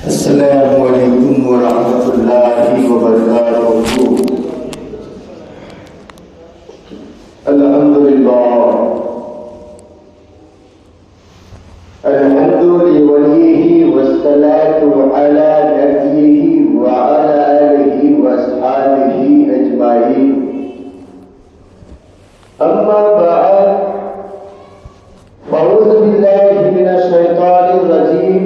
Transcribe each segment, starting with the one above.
السلام علیکم ورحمۃ اللہ وبرکاتہ۔ الحمدللہ الحمد لولیہ والصلاة علی نبیہ وعلی آلہ واصحابہ اجمعین، اما بعد فاعوذ باللہ من الشیطان الرجیم،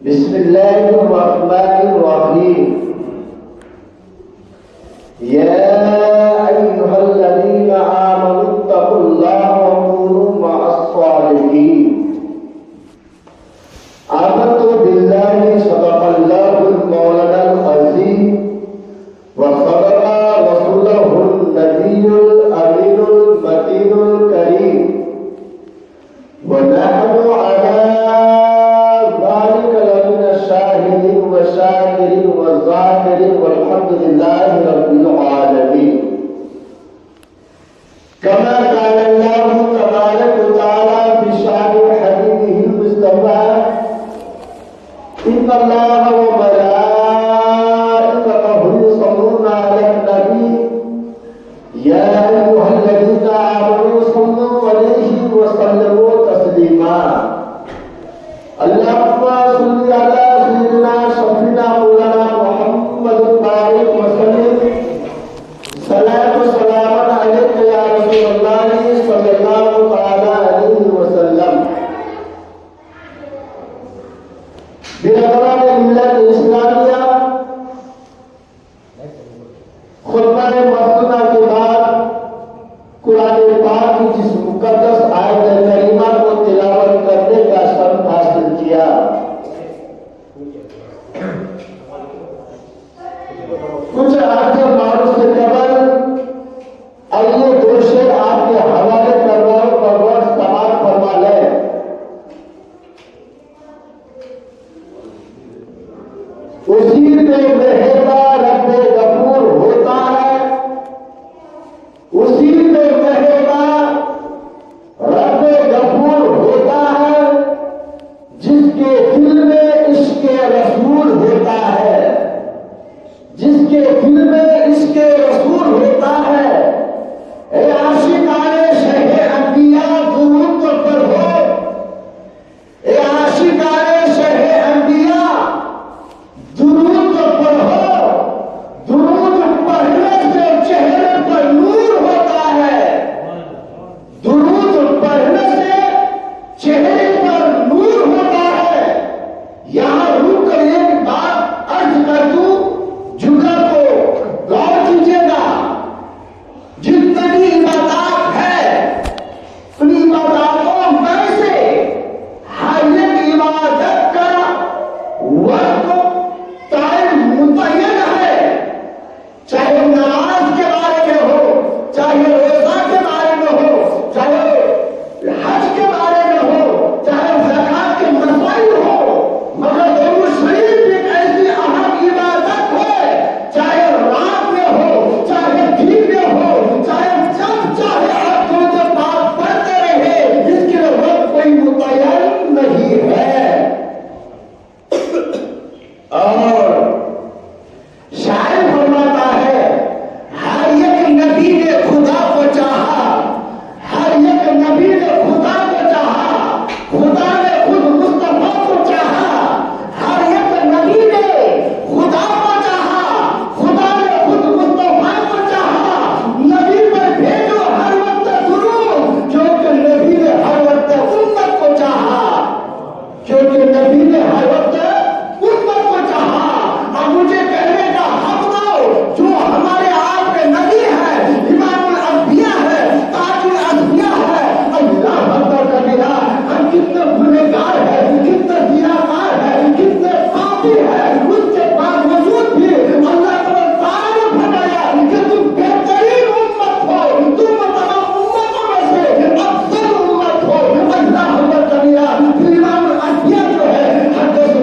بسم اللہ الرحمن الرحیم۔ یا ایہا الذین آمنوا اتقوا اللہ وکونوا مع الصادقین۔ آمنت باللہ صدق اللہ المولانا العظیم وصدق رسولہ النبی الامین المتین الکریم، ونحن على ذلك لمن الشاهدين والشاكرين والذاكرين والحمد لله رب العالمين۔ كما قال الله تبارك وتعالى في شأن حبيبه المصطفى، إن الله وملائكته يصلون على النبي يا أيها الذين آمنوا صلوا عليه وسلموا تسليما۔ اللهم صل على سيدنا شفيعنا مولانا محمد البارك وسلم، صلاة وسلام عليك يا رسول الله صلى الله تعالى عليه وسلم۔ برادران ملت اسلامیہ، خطبہ مفتونہ کے بعد قرآن پاک کی جس مقدس آیت کریمہ کو تلاوت کرنے کا شرف حاصل کیا، کچھ عرض معروف سے قبل آئیے دو شعر آپ کے حوالے پرور سماعت فرما لیں۔ اسی میں مہربان رب غفور ہوتا ہے، اسی میں مہربان رب غفور ہوتا ہے، جس کے دل میں عشق رسول ہوتا ہے، جس کے دل میں عشق رسول ہوتا ہے۔ اے عاشقان شہ انبیاء درود تو پڑھو، اے عاشقان شہ انبیاء درود تو پڑھو، درود پڑھنے سے چہرے پر نور ہوتا ہے، درود پڑھنے سے چہرے پر نور ہوتا ہے۔ یہاں رک کر ایک بات عرض کر دوں، جملہ کو غور کیجیے گا۔ جتنی عبادات ہے ان عباداتوں میں سے ہر ایک عبادت کا وقت ٹائم متعین ہے، چاہے نماز کے بارے میں ہو، چاہے روزہ کے بارے میں ہو، چاہے حج کے بارے میں ہو، چاہے زکات کے مسائل ہو، مگر درود شریف ایک ایسی اہم عبادت ہے، چاہے رات میں ہو، چاہے دن میں ہو، چاہے جب چاہے آپ درود پاک پڑھتے رہے، اس کے وقت کوئی متعین نہیں ہے۔ اور شاعر فرماتا ہے، ہر ایک نبی نے خدا کو چاہا، ہر ایک نبی نے خدا کو چاہا، خدا نے خود مصطفیٰ کو چاہا، ہر ایک نبی نے خدا کو چاہا، خدا نے خود مصطفیٰ کو چاہا۔ نبی پر بھیجو ہر وقت درود، کیونکہ نبی نے ہر وقت امت کو چاہا، کیونکہ نبی نے ہر وقت امت کو چاہا۔ اب مجھے کہنے کا حق دو، جو ہمارے آپ کے نبی ہے، امام الانبیاء ہے، تاج الانبیاء ہے، اللہ اکبر کبیرہ، ہم کتنے گنہگار ہیں، کتنے زیادار ہیں، کتنے پاپی ہیں، اس کے باوجود بھی اللہ تعالیٰ نے فرمایا کہ تم بہترین امت ہو، تم تمام امتوں میں سے افضل امت ہو۔ اللہ اکبر کبیرہ، امام الانبیاء جو ہے حدیث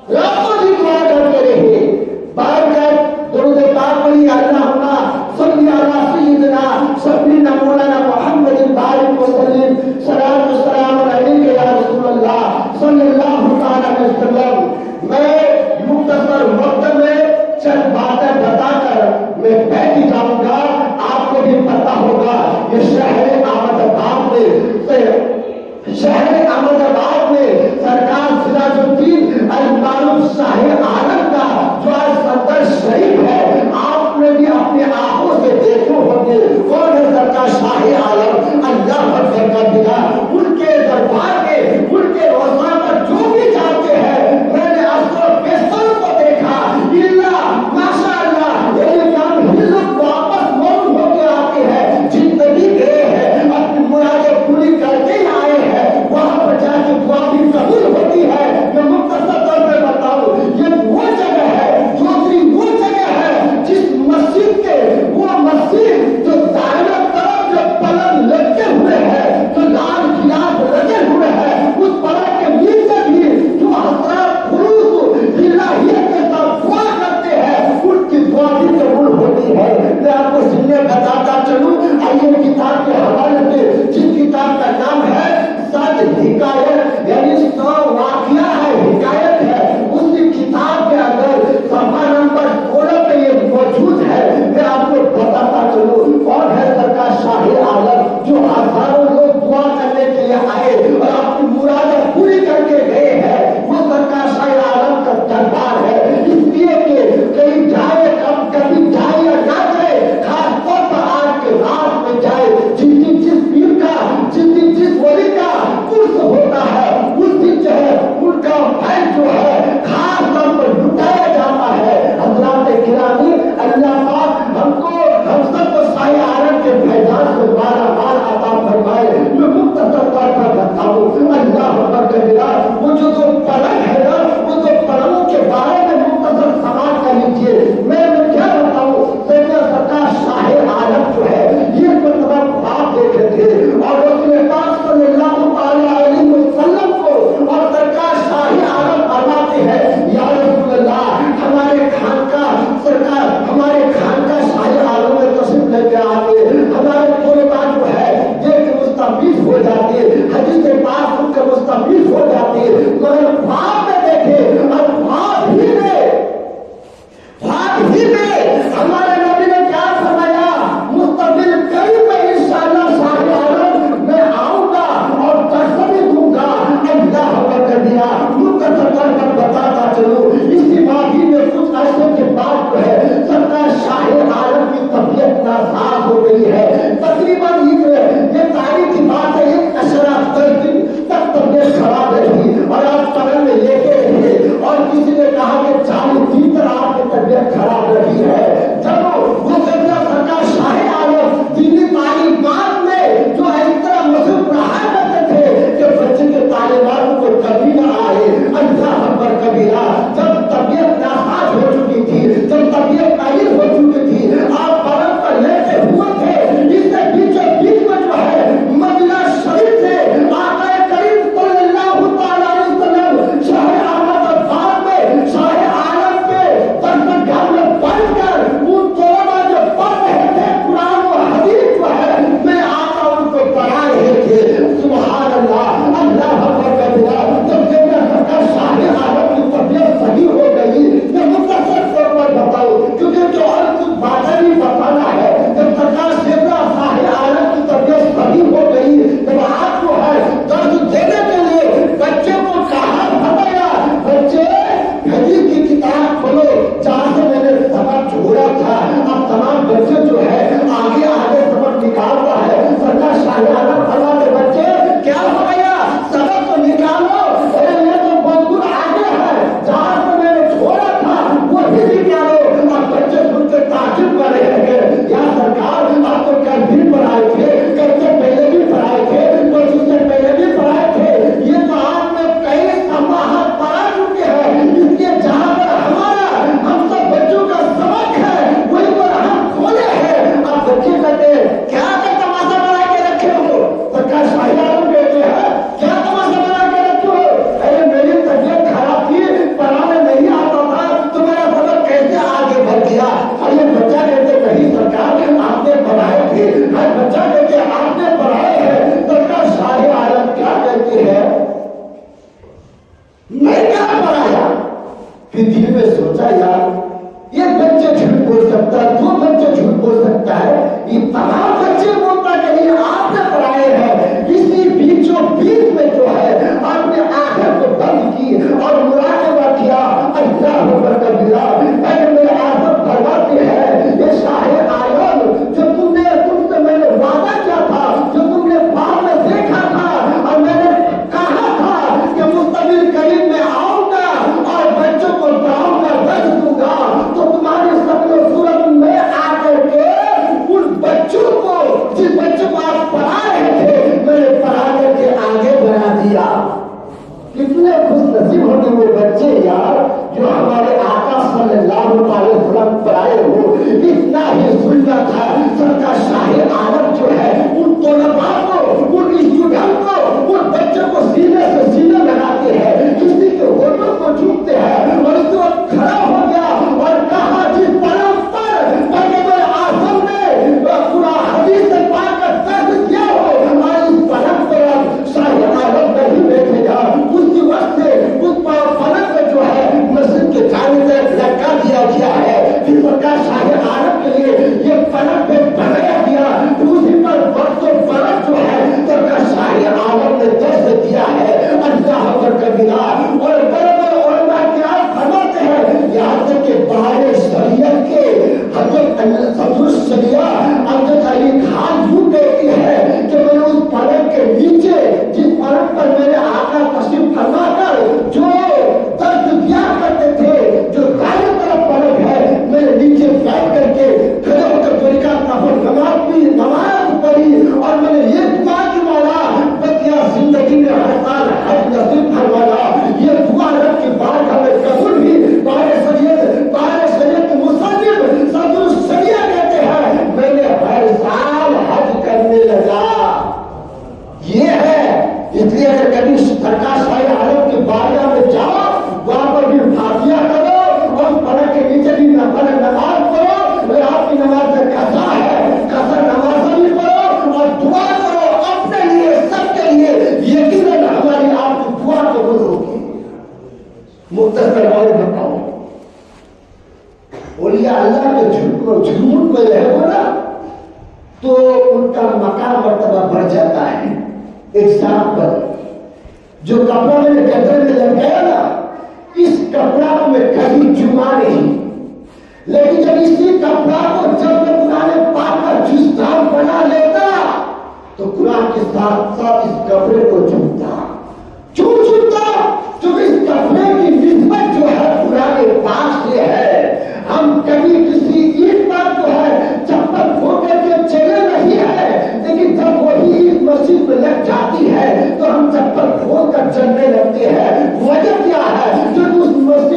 راتوں بھی دعا کرتے رہے، باہر کر درود پاک پڑھی، اللہم صلی علی سیدنا سیدنا مولانا محمد بارک وسلم، صلاۃ والسلام علیک یا رسول اللہ صلی اللہ تعالی علیہ وسلم۔ میں مختصر وقت میں چند باتیں بتا کر میں بیٹھ جاؤں گا۔ آپ کو بھی پتا ہوگا کہ شہر احمد آباد میں سرکار سراج الدین المعروف شاہ عالم کا جو آج صدر شریف ہے، آپ نے بھی اپنے آنکھوں سے دیکھے ہوں گے۔ کون ہے سرکار شاہ عالم؟ اللہ اکبر کبیرہ۔ ان کے دربار میں ان کے روزہ پر جو بھی جاتے ہیں، میں نے اثر پیسر کو دیکھا، اللہ ماشاء اللہ، یہ لوگ واپس موت ہو کے آتے ہیں۔ جتنے بھی گئے ہیں اپنی مرادیں پوری کر کے آئے ہیں، وہاں پر جا کے دعا بھی قبول ہوتی ہے۔ میں مختصر طور پہ بتاؤں، یہ وہ جگہ ہے، دوسری وہ جگہ ہے جس مسجد کے وہ مسجد جو دائرہ طرف جو پلنگ لگے ہوئے ہیں، جو لال گلاس لگے ہوئے ہیں، اس پلنگ کے نیچے بھی جو حضرات خلوص الہیت کے ساتھ دعا کرتے ہیں، ان کی دعا بھی قبول ہوتی ہے۔ میں آپ کو سننے بتاتا چلوں، آئیے کتاب کے حوالے سے، جس کتاب کا نام ہے سچ حکایت، یعنی 100 واقعہ ہے، حکایت ہے، اسی کتاب کے اندر صفحہ نمبر 16 پہ یہ موجود ہے۔ میں آپ کو بتاتا چلوں، کون ہے سرکار شاہ عالم جو ہزاروں لوگ دعا کرنے کے لیے آئے اور اپنی مرادیں پوری کر کے گئے ہیں۔ وہ سرکار شاہ عالم کا دربار ہے، اس لیے کہ کہیں جائے کبھی جائے یا نہ جائے، خاص طور پر آج کے رات میں جائے، جس پیر کا جس ولی کا قرص ہوتا ہے، اس دن جو ہے ان کا بھائی جو ہے خاص طور پر لٹایا جاتا ہے۔ حضرات گرامی، اللہ پاک ہم سب کو شاہ عالم کے فیضان سے مالا مال عطا فرمائے۔ میں مختصر طور پر بتاؤں، اللہ اکبر کبیرہ، وہ جو پلنگ ہے نا، وہ جو پلنگوں کے بارے میں مختصر سماعت کر لیجیے۔ میں کیا بتاؤں، سیدنا سرکار شاہ عالم جو ہے یہ مرتبہ خواب دیکھے تھے اور رسول پاک صلی اللہ تعالی علیہ وسلم کو اور سرکار شاہ عالم فرماتے ہیں، یا رسول اللہ، ہمارے خانقاہ سرکار، ہمارے خانقاہ شاہ عالم میں تشریف لے کے آتے، ہمارے طلباء جو ہے یہ کہ مستفیض ہو جاتے، حدیث پاک ان کے مستفیض ہو جاتے، مگر خواب میں دیکھے اور خواب ہی میں ہمارے نبی نے کیا فرمایا، مستقبل قریب میں انشاءاللہ شاہ عالم میں آؤں گا اور درس بھی دوں گا۔ اللہ اکبر کبیرہ، مختصر طور پر بتاتا چلوں، اسی ماضی میں کچھ عرصے کے بعد جو ہے سرکار شاہ عالم کی طبیعت ناساز ہو گئی ہے۔ تقریباً یہ تاریخ کی بات ہے، ایک اشرا 10 دن تک طبیعت خراب رہی اور آپ پلنگ میں لیتے رہے اور کسی نے کہا کہ 40 دن تک آپ کی طبیعت خراب رہی ہے۔ جب وہ سرکار شاہ عالم دینی تعلیمات میں جو اس طرح مصروف رہا کرتے تھے کہ بچے کے تعلیمات کو کبھی نہ آئے، اللہ اکبر کبیرہ، جب طبیعت ناساز ہو چکی تھی، جب طبیعت ناقص ہو چکی تھی، آپ پلنگ پر لیتے ہوئے تھے، اس سے بیچ میں جو ہے مدینہ شریف سے آقا کریم صلی اللہ تعالی علیہ وسلم شہر احمد آباد میں میں کہاں پر آیا؟ پھر دل میں سوچا یار یہ بچہ جھوٹ بول سکتا ہے، دو بچے جھوٹ بول سکتا ہے، یہ تمام بچے بولتا کہ یہ آپ نے پڑھائے ہیں۔ اسی بیچوں بیچ میں جو ہے آپ نے آخر کو بند کی اور مراقبہ کیا، اللہ اکبر کبیرہ، اگر میرے آخر فرماتے ہیں یہ شاہ عالم جو تم سے میں نے وعدہ کیا تھا، جو تم نے بعد میں دیکھا تھا اور میں نے کہا تھا کہ مستقبل قریب میں آؤں گا اور بچوں کو پڑھاؤں گا، درس دوں گا، تو تمہاری شکل و صورت میں آ کر کے ان بچوں کو، جس بچوں کو آپ پڑھا رہے تھے، میں نے پڑھا کر کے آگے بڑھا دیا۔ کتنے خوش نصیب ہوتے وہ بچے یار جو ہمارے آقا صلی اللہ علیہ وسلم پڑھائے ہو۔ اتنا ہی سننا تھا سرکار شاہ عالم جو ہے ان طلباء کو، ان اسٹوڈنٹ کو، ان بچوں کو سینے سے سینے لگاتے ہیں، کسی کے ہوٹل کو چھوتے ہیں، اور اس وقت کھڑا ہو گیا اور کہا جس پلم پر پیغمبر اعظم نے پورا حدیث پاک کا درس دیا ہو اور اس پلم پر شاہ عالم نہیں بیٹھے گا، اسی وقت سے اس پلم پہ جو ہے مسجد کے چاروں طرف لٹکا دیا گیا ہے۔ پھر سرکار شاہ عالم کے لیے یہ پلم پہ بنایا گیا، اسی پر وقت و پلم جو ہے سرکار شاہ عالم نے درس دیا ہے۔ اللہ اکبر کبیرہ، اور بڑے بڑے علماء کرام فرماتے ہیں یہاں تک کہ باہر شریعت کے حضرت صدر الشریعہ حضرت علی خان یوں کہتی ہے کہ میں اس پلنگ کے نیچے، جس پلنگ پر میرے آقا تشریف فرما کر جو درس دیا کرتے تھے، جو دائیں طرف پلنگ ہے، میرے نیچے بیٹھ کر کے کھڑے ہو کر دو رکعت نفل نماز پڑھی اور میں نے یہ دعا کی مولا بقیہ زندگی میں ہر سال حج نصیب فرمانا۔ یہ دعا رب کی بات ہمیں قبول بھی۔ باہر شریعت کے مصنف صدر الشریعہ کہتے ہیں میں نے ہر سال حج کرنے لگا۔ یہ ہے اس لیے اگر کبھی سرکار شاہ عالم کے بارگاہ میں جاؤ، وہاں پر بھی فاتحہ کرو اور پلنگ کے نیچے بھی نماز پڑھو۔ اگر آپ کی نماز میں قضا ہے، قضا نماز بھی پڑھو اور دعا کرو اپنے لیے، سب کے لیے، یقیناً ہماری آپ کی دعا قبول ہوگی۔ مختصر اور بتاؤ، اولیاء اللہ کے جھوٹ میں رہے ہو نا تو ان کا مقام مرتبہ بڑھ جاتا ہے۔ ایگزامپل، جو کپڑا میں نے گدر میں لگایا نا، اس کپڑا کو میں کبھی چما نہیں، لیکن جب اسی کپڑا کو جب میں قرآن پاک کا جزدان بنا لیتا تو قرآن کے ساتھ ساتھ اس کپڑے کو چمتا۔ کیوں چمتا؟ کیونکہ اس کپڑے کی نسبت جو ہے قرآن پاک سے ہے۔ ہم کبھی کسی عید پر جو ہے چپل کھول کر کے چلے نہیں ہے، لیکن جب وہی عید مسجد میں لگ جاتی ہے تو ہم چپل کھول کر چلنے لگتے ہیں۔ وجہ کیا ہے؟ جو اس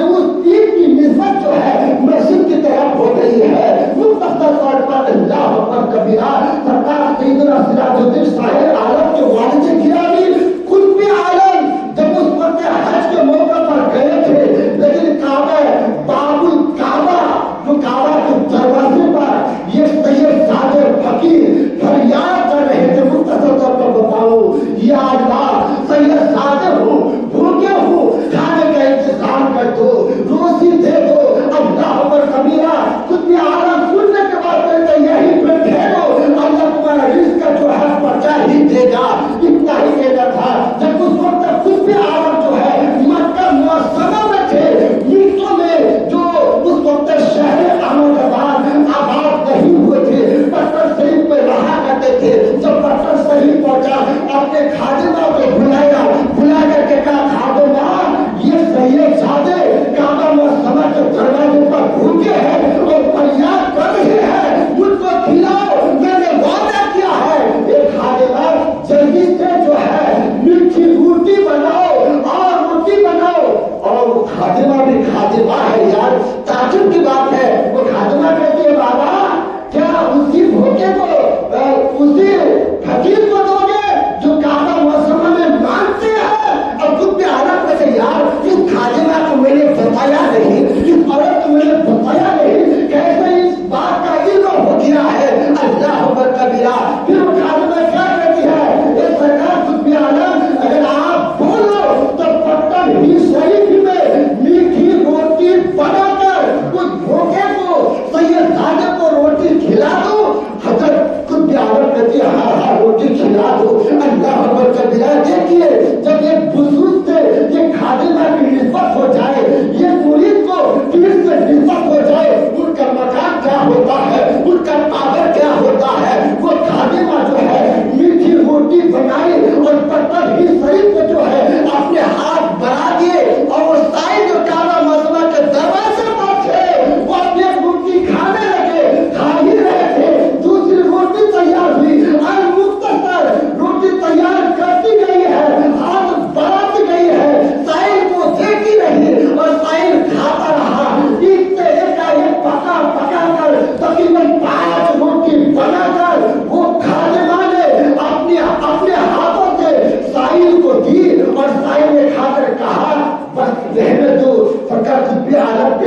عید کی نسبت جو ہے مسجد کی طرف ہو گئی ہے۔ مختصر طور پر اللہ اکبر کبیرہ، سرکار سیدنا سراج الدین شاہ عالم کے والد گرامی قطب عالم جب اس وقت حج کے موقع پر گئے تھے، لیکن کعبہ، باب الکعبہ، جو کعبہ کے دروازے پر یہ سید زادے فقیر فریاد کر رہے تھے۔ مختصر طور پر بتاؤں، یا اللہ سید زادے ہوں، بھوکے ہوں، کھانے کا انتظام کر دو، روزی دے دو۔ اللہ اکبر کبیرہ، قطب عالم سننے کے بعد کہتے یہی پہ ٹھہرو، اللہ تمہارا رزق جو ہے پہنچا ہی دے گا۔ اتنا ہی کہنا تھا جب اس وقت قطب عالم جو ہے مکہ معظمہ میں تھے، ملکوں میں جو اس وقت شہر احمد آباد نہیں ہوئے تھے، پٹن شریف میں رہا کرتے تھے۔ جب پٹن شریف پہنچا اپنے خادمہ کو بلایا، بلا کر کے کہا خادمہ یہ سید زادے کعبہ معظمہ کے دروازے پر بھوکے ہیں اور فریاد کر رہے ہیں، مجھ کو کھلاؤ، میں نے وعدہ کیا ہے۔ ایک خادمہ جلدی سے جو ہے میٹھی روٹی بناؤ اور روٹی بناؤ، اور وہ خادمہ بھی خادمہ ہے یار، تعجب کی بات ہے۔ وہ خادمہ کہتی ہے بابا کیا اسی بھوکے کو، اسی فقیر کو دو گے جو کعبہ معظمہ میں مانگتے ہیں؟ اور قطب عالم کہتے یار اس خادمہ کو میں نے بتایا نہیں، اس عورت کو میں نے بتایا نہیں، کیسے اس بات کا علم ہو گیا ہے؟ اللہ اکبر کبیرہ۔ پھر وہ خادمہ کیا کہتی ہے؟ اے سرکار قطب عالم، اگر آپ بولو تو پٹن ہی سے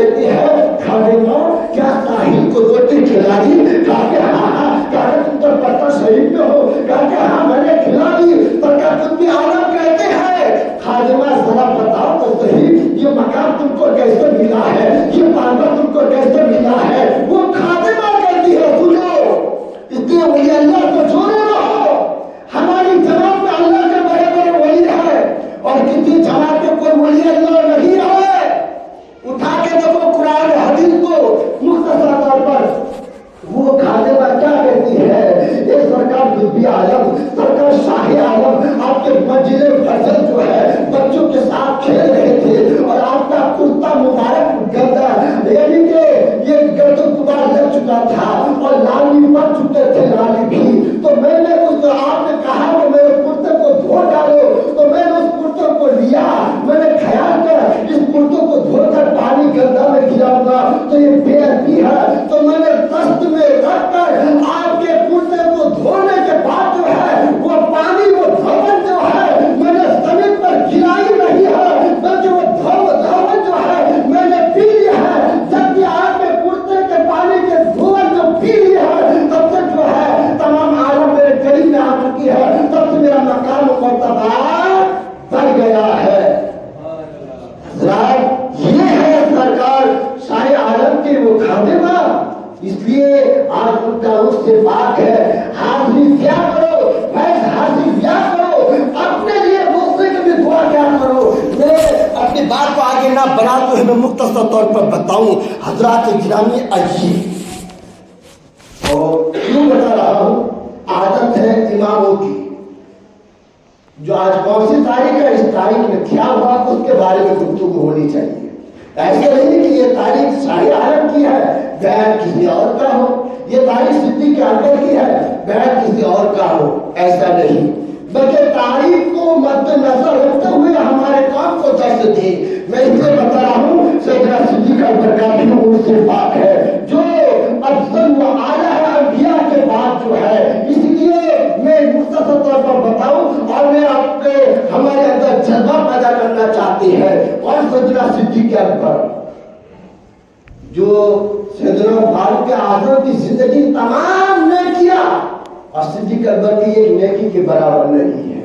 کہتی ہے خادمہ کیا ساحل کو روٹی کھلا دی؟ کہا کہ ہاں کہا تم تو پتہ شریف میں ہو؟ کہا کہ ہاں میں نے کھلا دی۔ پر کیا قطب عالم کہتے ہیں خادمہ ذرا بتاؤ تو صحیح یہ مقام تم کو کیسے ملا ہے، یہ پاور تم کو کیسے ملا ہے؟ وہ خادمہ کہتی ہے سنو اس لیے ولی اللہ کو چھوڑے رہو، ہماری جماعت میں اللہ کے بڑے بڑے ولی ہے اور کسی جماعت میں کوئی ولی اللہ نہیں ہے۔ اٹھا کے دیکھو قرآن حدیث کو مختصر طور پر وہ خادمہ کیا کہتی ہے؟ یہ سرکار قطب عالم، سرکار شاہ عالم آپ کے مسجد فضل جو ہے بچوں کے ساتھ کھیل رہے تھے اور آپ کا کرتا مبارک گندا یعنی کہ یہ گرد و غبار لگ چکا تھا اور لالی پڑ چکے تھے لالی بھی، تو میں نے اس آپ نے کہا کہ میرے کرتے کو دھو ڈالو، تو میں نے اس کرتے کو لیا، میں نے خیال کیا اس کرتے کو دھو کر پانی گندا میں گراؤں گا تو یہ بے ادبی ہے، تو میں نے دست میں رکھ کر آپ کے کرتے کو دھونے کے بعد جو ہے وہ پانی وہ دھون جو ہے میں نے زمین پر گرائی نہیں ہے، بلکہ وہ دھون جو ہے میں نے پی لیا ہے۔ جب بھی آپ کے کرتے کے پانی کے دھون جو پی لیا ہے تب سے جو ہے تمام عالم میرے قریب میں آ چکی ہے، تب سے میرا مقام و مرتبہ بڑھ گیا ہے۔ حضرات یہ ہے سرکار شاہ عالم کی وہ خادمہ، اس لیے آج ان کا اس سے پاک ہے۔ حاضری کیا کرو، فیض حاصل کیا کرو، اپنے لیے دوسرے کی بھی دعا کیا کرو۔ میں اپنی بات کو آگے نہ بڑھاتے ہوئے میں مختصر طور پر بتاؤں حضرات گرامی آئیے، اور کیوں بتا رہا ہوں، عادت ہے اماموں کی جو آج کون سی تاریخ ہے، اس تاریخ میں کیا ہوا اس کے بارے میں گفتگو ہونی چاہیے۔ ایسے نہیں کہ یہ تاریخ شاہ عالم کی ہے بیان کسی اور کا ہو، یہ تاریخ صدیق اکبر کی ہے بیان کسی اور کا ہو، ایسا نہیں، بلکہ تاریخ کو مد نظر رکھتے ہوئے ہمارے کام کو درس دے۔ میں اس لیے بتا رہا ہوں سیدنا صدیق اکبر کا بھی ان سے پاک ہے جو افضل و اعلیٰ ہے انبیاء کے بعد جو ہے، اس لیے میں مختصر طور پر بتاؤں اور میں آپ کے ہمارے اندر جذبہ پیدا کرنا چاہتی ہے۔ اور سیدنا صدیق اکبر جو سیدنا فاروق اعظم کی زندگی تمام نے کیا اور صدیق اکبر کی ایک نیکی کے برابر نہیں ہے،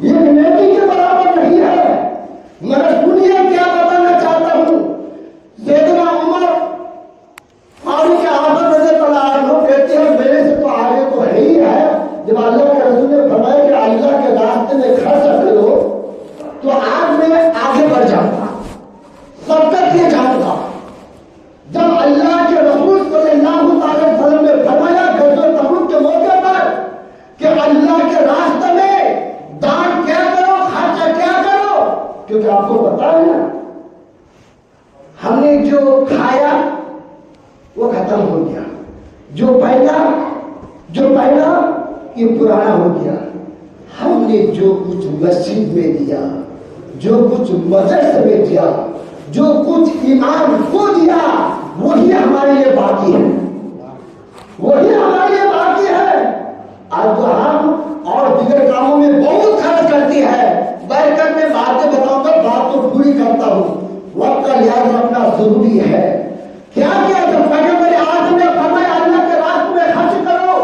یہ نیکی کے برابر نہیں ہے۔ میں سنیے کیا بتانا چاہتا ہوں، سیدنا عمر فاروق اعظم رضی اللہ عنہ کہتے ہیں میرے سے تو آگے تو ہے ہی ہے، جب اللہ کے رسول نے فرمایا کہ اللہ کے راستے میں خرچ کرو تو آج میں آگے بڑھ جاؤں گا، سبقت لے جاؤں گا۔ جب اللہ کے رسول صلی اللہ علیہ وسلم نے فرمایا غزوہ تبوک کے موقع پر کہ اللہ کے راستے میں دان کیا کرو، خرچہ کیا کرو، کیونکہ آپ کو پتا ہے نا ہم نے جو کھایا وہ ختم ہو گیا، جو پہنا یہ پرانا ہو گیا، ہم نے جو کچھ مسجد میں دیا، جو کچھ مدرسے میں دیا، جو کچھ امام کو دیا وہی ہمارے لیے باقی ہے، وہی ہمارے لیے باقی ہے۔ آج تو ہم اور دیگر کاموں میں بہت خرچ کرتی ہے، برکت میں باتیں بتاؤں گا، بات تو پوری کرتا ہوں، وقت کا لحاظ رکھنا ضروری ہے۔ کیا کیا جب پیغمبر اعظم نے فرمایا اللہ کے راستے میں خرچ کرو،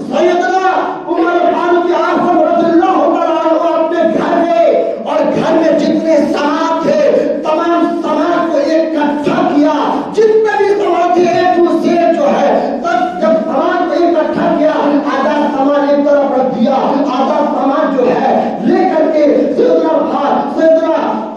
سیدنا عمر فاروق اعظم رضی اللہ عنہ اپنے گھر میں اور گھر میں جتنے سامان تھے تمام سامان کو اکٹھا کیا، جتنے بھی سامان تھے ایک دوسرے جو ہے تب جب سامان کو اکٹھا کیا آدھا سامان ایک طرف رکھ دیا، آدھا سامان جو ہے لے کر کے سیدنا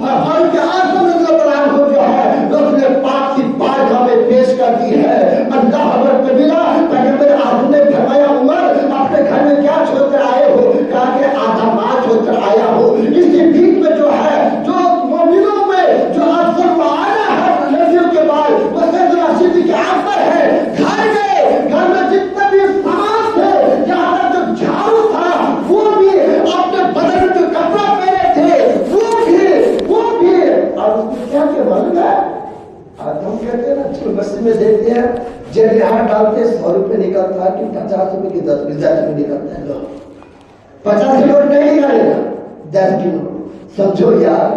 فاروق اعظم رضی اللہ عنہ جو ہے رسول پاک کی بارگاہ میں پیش کر دی ہے۔ اللہ حضرت کبیرہ پیغمبر اعظم نے فرمایا عمر اپنے گھر میں کیا چھوڑ کر آئے ہو؟ کہا کہ آدھا مال چھوڑ کر آیا ہو۔ اسی بیچ میں جو ہے جو مومنوں میں جو افضل و اعلیٰ ہے نبیوں کے بعد وہ سیدنا صدیق اکبر ہے۔ گھر میں جتنے بھی سامان تھے، یہاں تک جو جھاڑو تھا وہ بھی، اپنے بدن میں جو کپڑا پہنے تھے وہ بھی اور اس میں کیا بن گیا؟ آج ہم کہتے ہیں نا چلو مسجد میں دیکھتے ہیں جب یہاں ڈالتے 100 روپے نکلتا ہے کہ 50 روپے کی 10 روپے نکلتا ہے، لو 50 کی نوٹ نہیں نکالے گا، 10 کی نوٹ۔ سمجھو یار